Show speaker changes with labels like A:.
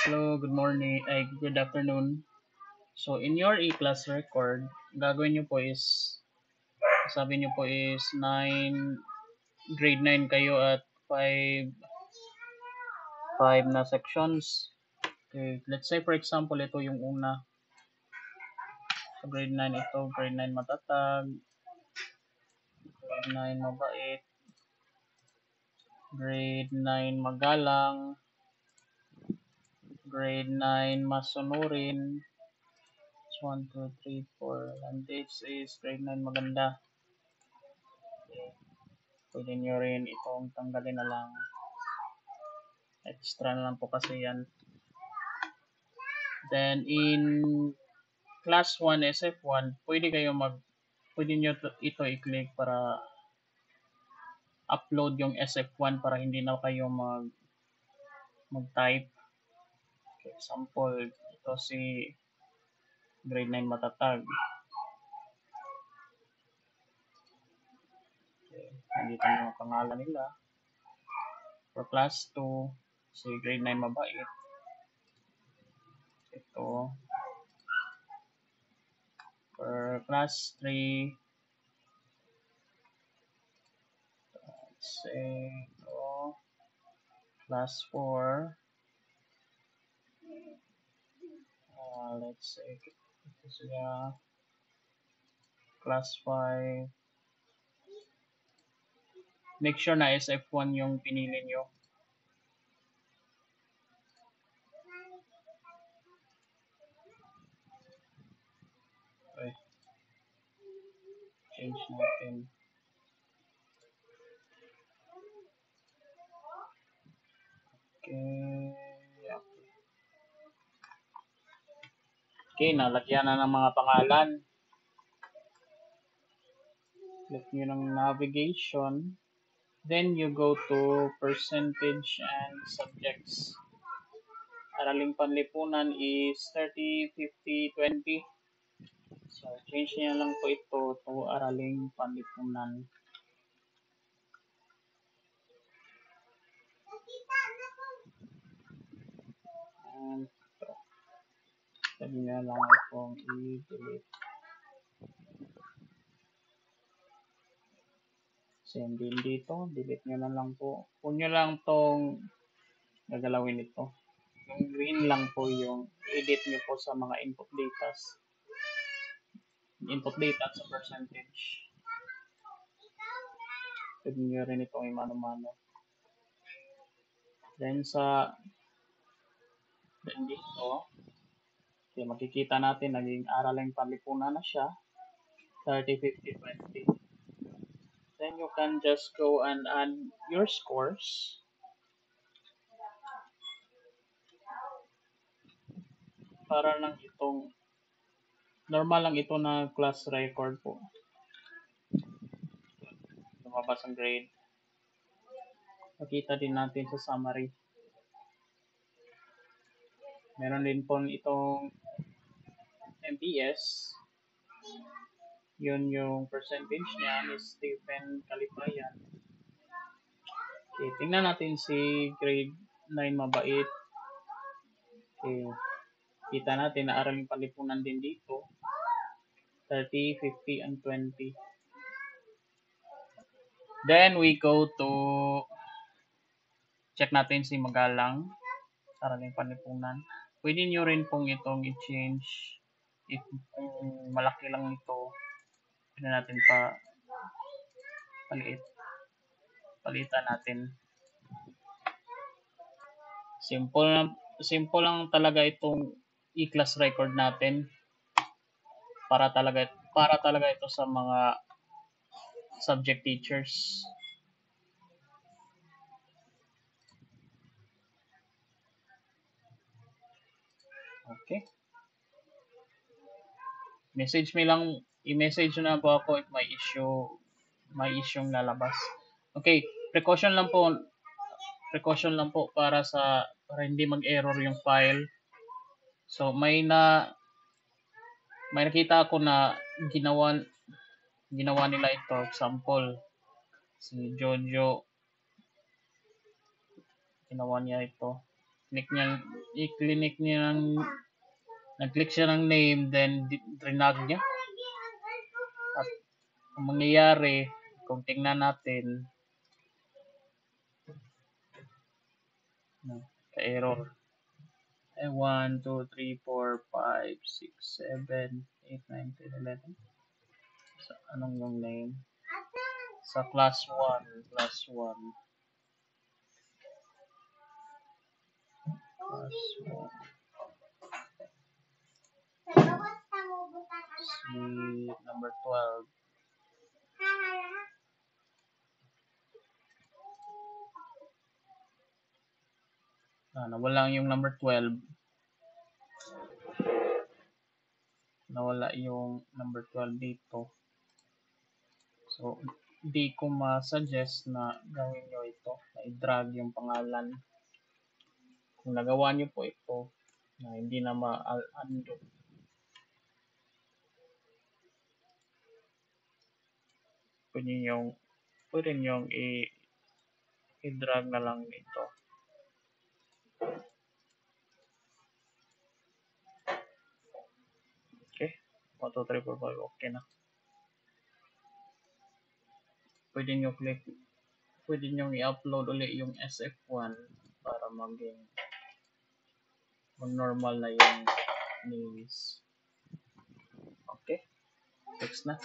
A: Hello, good morning, good afternoon. So, in your e-class record, gagawin nyo po is, sabi nyo po is grade 9 kayo at 5 na sections. Okay, let's say for example, ito yung una. So, grade 9 ito, grade 9 matatag, grade 9 mabait, grade 9 magalang, grade 9 masunurin. 1, 2, 3, 4. And this is grade 9 maganda. Okay. Pwede nyo rin itong tanggalin na lang. Extra na lang po kasi yan. Then in class 1 SF1, pwede nyo ito i-click para upload yung SF1 para hindi na kayo mag-type. Okay, example, ito si grade 9 matatag. Okay, nandito yung pangalan nila. For class 2, si grade 9 mabait. Ito. For class 3, let's say ito. Class 4, let's say ito siya. Class 5. Make sure na SF1 yung pinili nyo. Okay. Change natin. Okay. Okay, nalagyan na ng mga pangalan. Click nyo ng navigation. Then you go to percentage and subjects. Araling panlipunan is 30, 50, 20. So, change niya lang po ito to araling panlipunan. And ito. Sabi niya lang itong i-delete. Same din dito. Delete nyo na lang po. Kung nyo lang itong gagalawin ito. Yung green lang po yung edit nyo po sa mga input data. Input data sa percentage. Pwede nyo rin itong imano-mano. Then dito, okay, makikita natin naging araling panlipunan na siya. 30, 50, 20. Then you can just go and add your scores. Para lang itong normal lang ito na class record po. Lumabas ang grade. Makita din natin sa summary. Meron din po itong MPS. Yun yung percentage niya ni Stephen Calipayan. Okay, tingnan natin si grade 9 mabait. Okay, kita natin na araling panlipunan din dito. 30, 50, and 20. Then we go to check natin si magalang. Araling panlipunan. Pwede nyo rin pong itong i-change. If malaki lang ito, pwede natin palitan natin. Simple lang talaga itong e-class record natin. Para talaga ito sa mga subject teachers. Okay. I-message na po ako if may issue lalabas. Okay, precaution lang po para hindi mag-error yung file. So may nakita ako na ginawa nila ito. Example, si Jojo, ginawa niya ito. i-click niya ng, nag-click siya ng name, then drinag niya. At ang mangyayari, kung tingnan natin, ka-error. 1, 2, 3, 4, 5, 6, 7, 8, 9, 10, 11. So, anong yung name? Sa class 1. Class 1. Si number 12. Nawala yung number 12. Nawala yung number 12 dito. So, di ko ma-suggest na gawin nyo ito, na i-drag yung pangalan. Kung nagawa nyo po ito, na hindi na ma-undo, pwede nyo i-drag na lang dito. Okay, 1, 2, 3, 4, 5, okay na. Pwede nyo i-upload ulit yung SF1 para maging normal na yung names. Okay, next na.